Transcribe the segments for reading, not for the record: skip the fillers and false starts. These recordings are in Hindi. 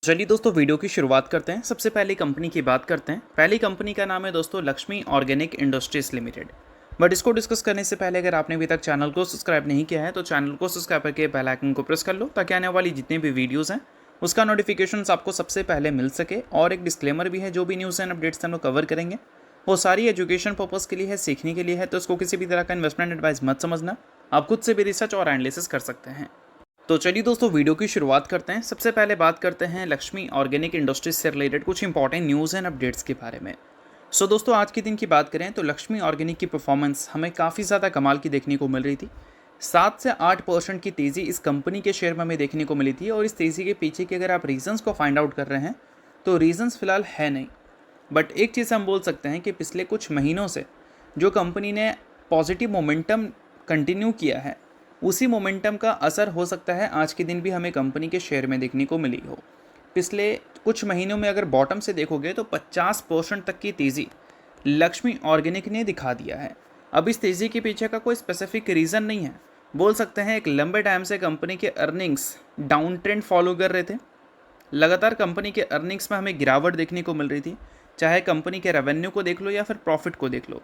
चलिए दोस्तों वीडियो की शुरुआत करते हैं। सबसे पहले कंपनी की बात करते हैं। पहली कंपनी का नाम है दोस्तों Lakshmi organic industries limited. But इसको डिस्कस करने से पहले अगर आपने अभी तक चैनल को सब्सक्राइब नहीं किया है तो चैनल को सब्सक्राइब करके बेल आइकन को प्रेस कर लो ताकि आने वाली जितनी भी वीडियोस हैं उसका नोटिफिकेशन आपको सबसे पहले मिल सके। और एक डिस्क्लेमर भी है, जो भी न्यूज़ एंड अपडेट्स हम लोग कवर करेंगे वो सारी एजुकेशन पर्पज़ के लिए है, सीखने के लिए है, तो इसको किसी भी तरह का इन्वेस्टमेंट एडवाइस मत समझना। आप खुद से भी रिसर्च और एनालिसिस कर सकते हैं। तो चलिए दोस्तों वीडियो की शुरुआत करते हैं। सबसे पहले बात करते हैं लक्ष्मी ऑर्गेनिक इंडस्ट्रीज से रिलेटेड कुछ इंपॉर्टेंट न्यूज़ एंड अपडेट्स के बारे में। दोस्तों आज के दिन की बात करें तो लक्ष्मी ऑर्गेनिक की परफॉर्मेंस हमें काफ़ी ज़्यादा कमाल की देखने को मिल रही थी। 7 से 8% की तेज़ी इस कंपनी के शेयर में हमें देखने को मिली थी। और इस तेज़ी के पीछे के अगर आप रीजंस को फाइंड आउट कर रहे हैं तो रीजंस फिलहाल है नहीं। बट एक चीज़ हम बोल सकते हैं कि पिछले कुछ महीनों से जो कंपनी ने पॉजिटिव मोमेंटम कंटिन्यू किया है उसी मोमेंटम का असर हो सकता है आज के दिन भी हमें कंपनी के शेयर में देखने को मिली हो। पिछले कुछ महीनों में अगर बॉटम से देखोगे तो 50% तक की तेज़ी लक्ष्मी ऑर्गेनिक ने दिखा दिया है। अब इस तेज़ी के पीछे का कोई स्पेसिफिक रीज़न नहीं है। बोल सकते हैं एक लंबे टाइम से कंपनी के अर्निंग्स डाउन ट्रेंड फॉलो कर रहे थे। लगातार कंपनी के अर्निंग्स में हमें गिरावट देखने को मिल रही थी, चाहे कंपनी के रेवेन्यू को देख लो या फिर प्रॉफिट को देख लो।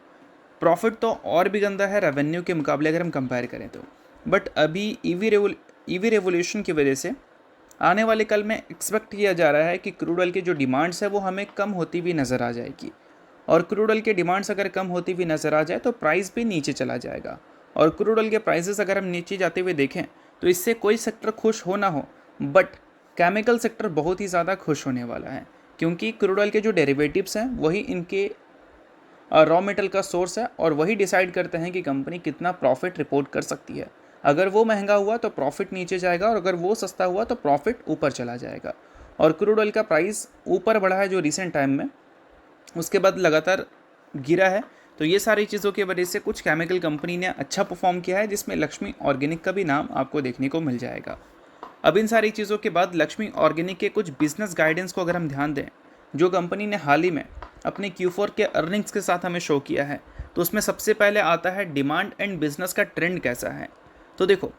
प्रॉफिट तो और भी गंदा है रेवेन्यू के मुकाबले अगर हम कंपेयर करें तो। बट अभी ईवी रेवोल्यूशन की वजह से आने वाले कल में एक्सपेक्ट किया जा रहा है कि क्रूड ऑयल की जो डिमांड्स है वो हमें कम होती हुई नज़र आ जाएगी। और क्रूड ऑयल के डिमांड्स अगर कम होती हुई नज़र आ जाए तो प्राइस भी नीचे चला जाएगा। और क्रूड ऑयल के प्राइसेस अगर हम नीचे जाते हुए देखें तो इससे कोई सेक्टर खुश हो ना हो, बट केमिकल सेक्टर बहुत ही ज़्यादा खुश होने वाला है, क्योंकि क्रूड ऑयल के जो डेरिवेटिव्स हैं वही इनके रॉ मेटल का सोर्स है और वही डिसाइड करते हैं कि कंपनी कितना प्रॉफिट रिपोर्ट कर सकती है। अगर वो महंगा हुआ तो प्रॉफिट नीचे जाएगा और अगर वो सस्ता हुआ तो प्रॉफिट ऊपर चला जाएगा। और क्रूड ऑयल का प्राइस ऊपर बढ़ा है जो रिसेंट टाइम में, उसके बाद लगातार गिरा है। तो ये सारी चीज़ों की वजह से कुछ केमिकल कंपनी ने अच्छा परफॉर्म किया है, जिसमें लक्ष्मी ऑर्गेनिक का भी नाम आपको देखने को मिल जाएगा। अब इन सारी चीज़ों के बाद लक्ष्मी ऑर्गेनिक के कुछ बिजनेस गाइडेंस को अगर हम ध्यान दें, जो कंपनी ने हाल ही में अपने Q4 के अर्निंग्स के साथ हमें शो किया है, तो उसमें सबसे पहले आता है डिमांड एंड बिजनेस का ट्रेंड कैसा है। तो देखो,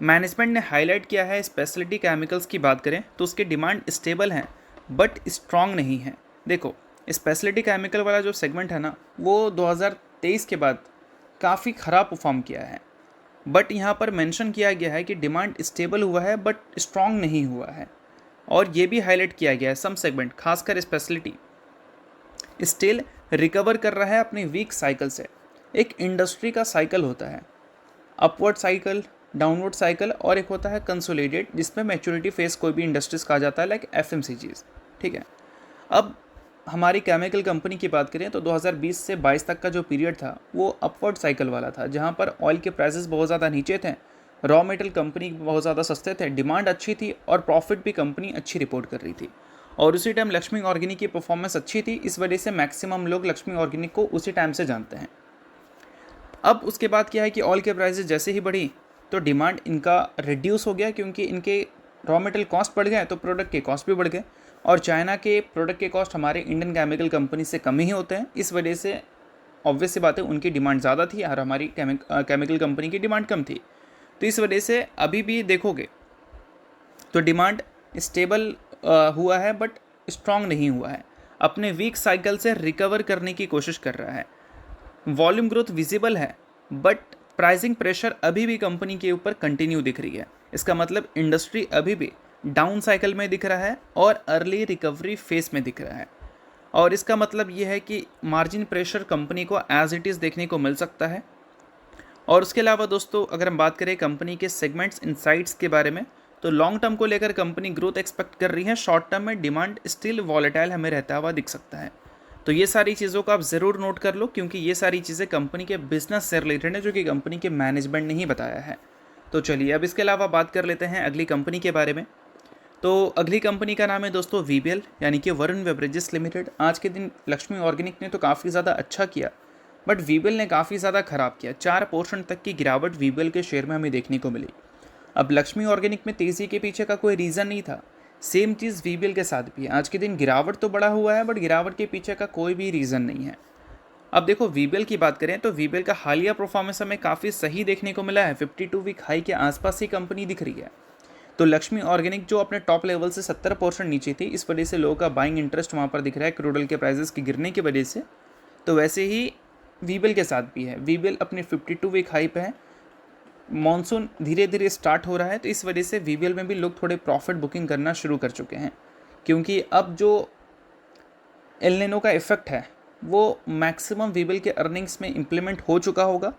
मैनेजमेंट ने हाईलाइट किया है स्पेशलिटी केमिकल्स की बात करें तो उसके डिमांड स्टेबल हैं बट स्ट्रॉन्ग नहीं है। देखो, स्पेशलिटी केमिकल वाला जो सेगमेंट है ना, वो 2023 के बाद काफ़ी ख़राब परफॉर्म किया है। बट यहाँ पर मेंशन किया गया है कि डिमांड स्टेबल हुआ है बट स्ट्रॉन्ग नहीं हुआ है। और ये भी हाईलाइट किया गया है सम सेगमेंट, खासकर स्पेशलिटी स्टिल रिकवर कर रहा है अपने वीक साइकिल से। एक इंडस्ट्री का साइकिल होता है, अपवर्ड साइकिल, डाउनवर्ड साइकिल, और एक होता है कंसोलिडेट, जिसमें मैच्योरिटी फेस कोई भी इंडस्ट्रीज कहा जाता है, लाइक FMCGs। ठीक है। अब हमारी केमिकल कंपनी की बात करें तो 2020 से 22 तक का जो पीरियड था वो अपवर्ड साइकिल वाला था, जहां पर ऑयल के प्राइसेस बहुत ज़्यादा नीचे थे, रॉ मेटल कंपनी बहुत ज़्यादा सस्ते थे, डिमांड अच्छी थी और प्रॉफिट भी कंपनी अच्छी रिपोर्ट कर रही थी। और उसी टाइम लक्ष्मी ऑर्गेनिक की परफॉर्मेंस अच्छी थी, इस वजह से मैक्सिमम लोग लक्ष्मी ऑर्गेनिक को उसी टाइम से जानते हैं। अब उसके बाद क्या है कि ऑयल के प्राइसेस जैसे ही बढ़ी तो डिमांड इनका रिड्यूस हो गया, क्योंकि इनके रॉ मेटल कॉस्ट बढ़ गए तो प्रोडक्ट के कॉस्ट भी बढ़ गए। और चाइना के प्रोडक्ट के कॉस्ट हमारे इंडियन केमिकल कंपनी से कम ही होते हैं, इस वजह से ऑब्वियस सी बात है उनकी डिमांड ज़्यादा थी और हमारी केमिकल कंपनी की डिमांड कम थी। तो इस वजह से अभी भी देखोगे तो डिमांड स्टेबल हुआ है बट स्ट्रॉन्ग नहीं हुआ है, अपने वीक साइकिल से रिकवर करने की कोशिश कर रहा है। वॉल्यूम ग्रोथ विजिबल है बट प्राइसिंग प्रेशर अभी भी कंपनी के ऊपर कंटिन्यू दिख रही है। इसका मतलब इंडस्ट्री अभी भी डाउन साइकिल में दिख रहा है और अर्ली रिकवरी फेस में दिख रहा है। और इसका मतलब ये है कि मार्जिन प्रेशर कंपनी को एज इट इज़ देखने को मिल सकता है। और उसके अलावा दोस्तों अगर हम बात करें कंपनी के सेगमेंट्स इनसाइट्स के बारे में, तो लॉन्ग टर्म को लेकर कंपनी ग्रोथ एक्सपेक्ट कर रही है, शॉर्ट टर्म में डिमांड स्टिल वॉलेटाइल हमें रहता हुआ दिख सकता है। तो ये सारी चीज़ों को आप ज़रूर नोट कर लो, क्योंकि ये सारी चीज़ें कंपनी के बिजनेस से रिलेटेड है, जो कि कंपनी के मैनेजमेंट ने ही बताया है। तो चलिए अब इसके अलावा बात कर लेते हैं अगली कंपनी के बारे में। तो अगली कंपनी का नाम है दोस्तों VBL, यानी कि वरुण बेवरेजेस लिमिटेड। आज के दिन लक्ष्मी ऑर्गेनिक ने तो काफ़ी ज़्यादा अच्छा किया बट VBL ने काफ़ी ज़्यादा ख़राब किया। 4% तक की गिरावट VBL के शेयर में हमें देखने को मिली। अब लक्ष्मी ऑर्गेनिक में तेज़ी के पीछे का कोई रीज़न नहीं था, सेम चीज़ VBL के साथ भी है। आज के दिन गिरावट तो बड़ा हुआ है बट गिरावट के पीछे का कोई भी रीज़न नहीं है। अब देखो VBL की बात करें तो VBL का हालिया परफॉर्मेंस हमें काफ़ी सही देखने को मिला है। 52 वीक हाई के आसपास ही कंपनी दिख रही है। तो लक्ष्मी ऑर्गेनिक जो अपने टॉप लेवल से 70% नीचे थी, इस वजह से लोगों का बाइंग इंटरेस्ट वहाँ पर दिख रहा है क्रूड ऑयल के प्राइसेस के गिरने की वजह से। तो वैसे ही वीबीएल के साथ भी है, वीबीएल अपनी 52 वीक हाई पे है, मॉनसून धीरे धीरे स्टार्ट हो रहा है, तो इस वजह से वीबीएल में भी लोग थोड़े प्रॉफिट बुकिंग करना शुरू कर चुके हैं, क्योंकि अब जो एल निनो का इफेक्ट है वो मैक्सिमम वीबीएल के अर्निंग्स में इम्प्लीमेंट हो चुका होगा।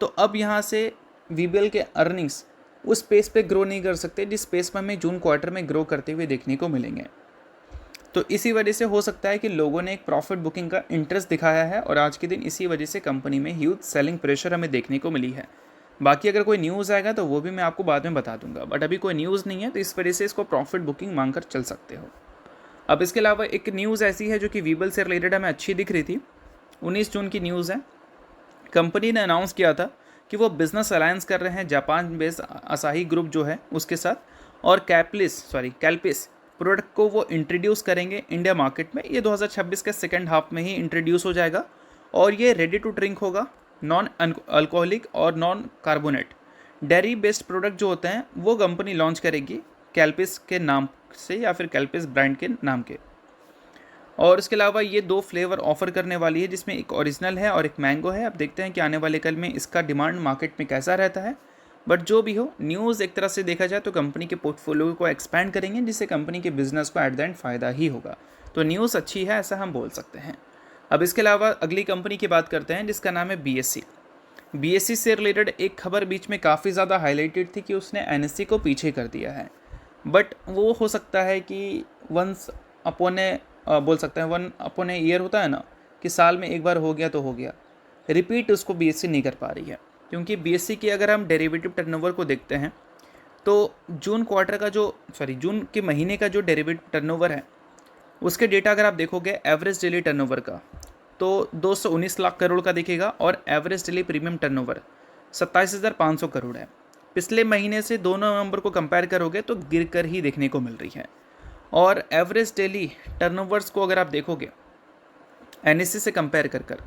तो अब यहाँ से वीबीएल के अर्निंग्स उस स्पेस पे ग्रो नहीं कर सकते जिस स्पेस में हमें जून क्वार्टर में ग्रो करते हुए देखने को मिलेंगे। तो इसी वजह से हो सकता है कि लोगों ने एक प्रॉफिट बुकिंग का इंटरेस्ट दिखाया है और आज के दिन इसी वजह से कंपनी में ह्यूज सेलिंग प्रेशर हमें देखने को मिली है। बाकी अगर कोई न्यूज़ आएगा तो वो भी मैं आपको बाद में बता दूंगा, बट अभी कोई न्यूज़ नहीं है, तो इस वजह से इसको प्रॉफिट बुकिंग मांग कर चल सकते हो। अब इसके अलावा एक न्यूज़ ऐसी है जो कि वीबीएल से रिलेटेड हमें अच्छी दिख रही थी। 19 जून की न्यूज़ है। कंपनी ने अनाउंस किया था कि वो बिजनेस अलायंस कर रहे हैं जापान बेस्ड असाही ग्रुप जो है उसके साथ, और कैल्पिस प्रोडक्ट को वो इंट्रोड्यूस करेंगे इंडिया मार्केट में। ये 2026 के सेकेंड हाफ में ही इंट्रोड्यूस हो जाएगा और ये रेडी टू ड्रिंक होगा, नॉन अल्कोहलिक और non carbonate dairy based product जो होते हैं वो कंपनी लॉन्च करेगी कैल्पिस के नाम से या फिर कैल्पिस ब्रांड के नाम के। और इसके अलावा ये 2 फ्लेवर ऑफर करने वाली है, जिसमें एक ओरिजिनल है और एक मैंगो है। अब देखते हैं कि आने वाले कल में इसका डिमांड मार्केट में कैसा रहता है, बट जो भी हो न्यूज़ एक तरह से देखा जाए तो कंपनी के पोर्टफोलियो को एक्सपैंड करेंगे, जिससे कंपनी के बिजनेस को एट द एंड फ़ायदा ही होगा। तो न्यूज़ अच्छी है ऐसा हम बोल सकते हैं। अब इसके अलावा अगली कंपनी की बात करते हैं जिसका नाम है बीएससी। बीएससी से रिलेटेड एक खबर बीच में काफ़ी ज़्यादा हाईलाइटेड थी कि उसने एनएससी को पीछे कर दिया है, बट वो हो सकता है कि वंस बोल सकते हैं वन अपॉन ए ईयर होता है ना, कि साल में एक बार हो गया तो हो गया, रिपीट उसको बीएससी नहीं कर पा रही है। क्योंकि बीएससी की अगर हम डेरिवेटिव टर्नओवर को देखते हैं तो जून के महीने का जो डेरिवेटिव टर्नओवर है उसके डेटा अगर आप देखोगे एवरेज डेली टर्नओवर का तो 219 लाख करोड़ का दिखेगा और average daily premium turnover 27,500 crore है। पिछले महीने से 2 नवंबर को कंपेयर करोगे तो गिर कर ही देखने को मिल रही है। और एवरेज डेली टर्नओवर्स को अगर आप देखोगे एनएससी से कंपेयर कर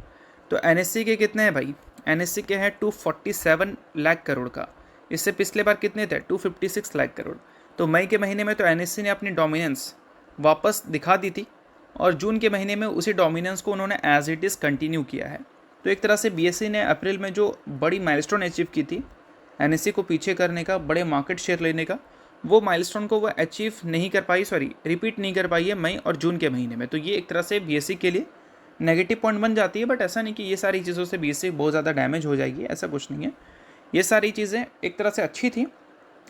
तो एनएससी के कितने हैं भाई, एनएससी के हैं 247 लाख करोड़ का, इससे पिछले बार कितने थे 256 लाख करोड़। तो मई के महीने में तो एनएससी ने अपनी डोमिनेंस वापस दिखा दी थी और जून के महीने में उसी डोमिनेंस को उन्होंने एज इट इज़ कंटिन्यू किया है। तो एक तरह से बीएससी ने अप्रैल में जो बड़ी माइलस्टोन अचीव की थी एनएससी को पीछे करने का, बड़े मार्केट शेयर लेने का, वो माइलस्टोन को वो अचीव नहीं कर पाई, रिपीट नहीं कर पाई है मई और जून के महीने में। तो ये एक तरह से बीएससी के लिए नेगेटिव पॉइंट बन जाती है, बट ऐसा नहीं कि ये सारी चीज़ों से बीएससी बहुत ज़्यादा डैमेज हो जाएगी, ऐसा कुछ नहीं है। ये सारी चीज़ें एक तरह से अच्छी थी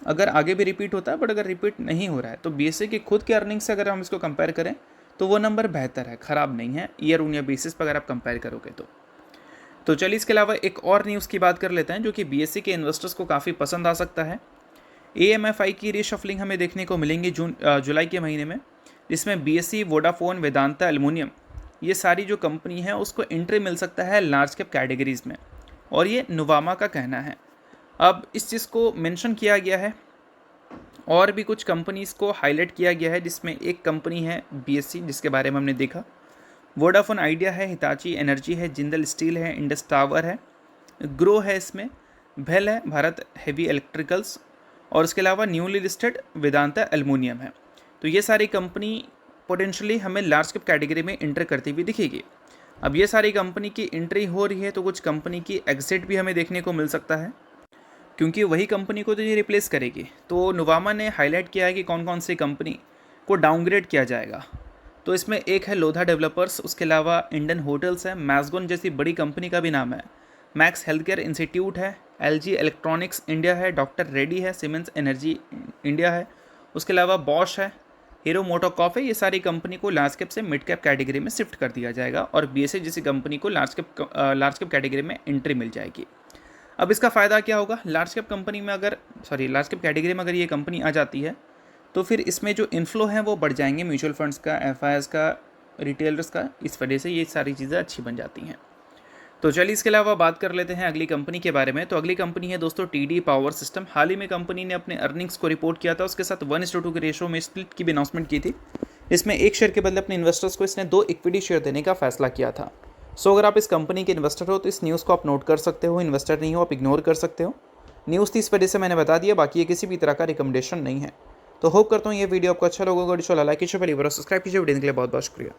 अगर आगे भी रिपीट होता है, बट अगर रिपीट नहीं हो रहा है तो बीएससी के खुद के अर्निंग से अगर हम इसको कंपेयर करें तो वो नंबर बेहतर है, ख़राब नहीं है ईयर ऑन ईयर बेसिस पर अगर आप कंपेयर करोगे तो चलिए इसके अलावा एक और न्यूज़ की बात कर लेते हैं जो कि बीएससी के इन्वेस्टर्स को काफ़ी पसंद आ सकता है। एएमएफआई की रीशफलिंग हमें देखने को मिलेंगी जुलाई के महीने में, जिसमें बीएससी, वोडाफोन, वेदांता, एल्युमिनियम ये सारी जो कंपनी है उसको एंट्री मिल सकता है लार्ज कैप कैटेगरीज़ में, और ये नुवामा का कहना है। अब इस चीज़ को मेंशन किया गया है और भी कुछ कंपनीज़ को हाईलाइट किया गया है, जिसमें एक कंपनी है बीएससी जिसके बारे में हमने देखा, वोडाफोन आइडिया है, हिताची एनर्जी है, जिंदल स्टील है, इंडस टावर है, ग्रो है, इसमें भेल है, भारत हेवी इलेक्ट्रिकल्स, और इसके अलावा न्यूली लिस्टेड वेदांता एल्युमिनियम है। तो ये सारी कंपनी पोटेंशियली हमें लार्ज कैप कैटेगरी में एंटर करती हुई दिखेगी। अब ये सारी कंपनी की एंट्री हो रही है तो कुछ कंपनी की एग्जिट भी हमें देखने को मिल सकता है, क्योंकि वही कंपनी को तो ये रिप्लेस करेगी। तो नुवामा ने हाईलाइट किया है कि कौन कौन सी कंपनी को डाउनग्रेड किया जाएगा। तो इसमें एक है लोधा डेवलपर्स, उसके अलावा इंडियन होटल्स है, मैसगोन जैसी बड़ी कंपनी का भी नाम है, मैक्स हेल्थ केयर इंस्टीट्यूट है, एलजी इलेक्ट्रॉनिक्स इंडिया है, डॉक्टर रेड्डी है, सीमेंस एनर्जी इंडिया है, उसके अलावा बॉश है, हीरो मोटोकॉर्प है। ये सारी कंपनी को लार्ज कैप से मिड कैप कैटेगरी में शिफ्ट कर दिया जाएगा और बीएससी जैसी कंपनी को लार्ज कैप कैटेगरी में एंट्री मिल जाएगी। अब इसका फ़ायदा क्या होगा, लार्ज कैप कैटेगरी में अगर ये कंपनी आ जाती है तो फिर इसमें जो इन्फ्लो है वो बढ़ जाएंगे, म्यूचुअल फंड्स का, एफआईएस का, रिटेलर्स का, इस वजह से ये सारी चीज़ें अच्छी बन जाती हैं। तो चलिए इसके अलावा बात कर लेते हैं अगली कंपनी के बारे में। तो अगली कंपनी है दोस्तों टीडी पावर सिस्टम। हाल ही में कंपनी ने अपने अर्निंग्स को रिपोर्ट किया था, उसके साथ 1:2 के रेशो में स्प्लिट की भी अनाउंसमेंट की थी। इसमें एक शेयर के बदले अपने इन्वेस्टर्स को इसने 2 इक्विटी शेयर देने का फैसला किया था। सो अगर आप इस कंपनी के इन्वेस्टर हो तो इस न्यूज़ को आप नोट कर सकते हो, इन्वेस्टर नहीं हो आप इग्नोर कर सकते हो। न्यूज़ थी इस वजह से मैंने बता दिया, बाकी ये किसी भी तरह का रिकमेंडेशन नहीं है। तो होप करता हूँ ये वीडियो आपको अच्छा लगा होगा। लाइक कीजिए, सब्सक्राइब कीजिए। वीडियो के लिए बहुत बहुत शुक्रिया।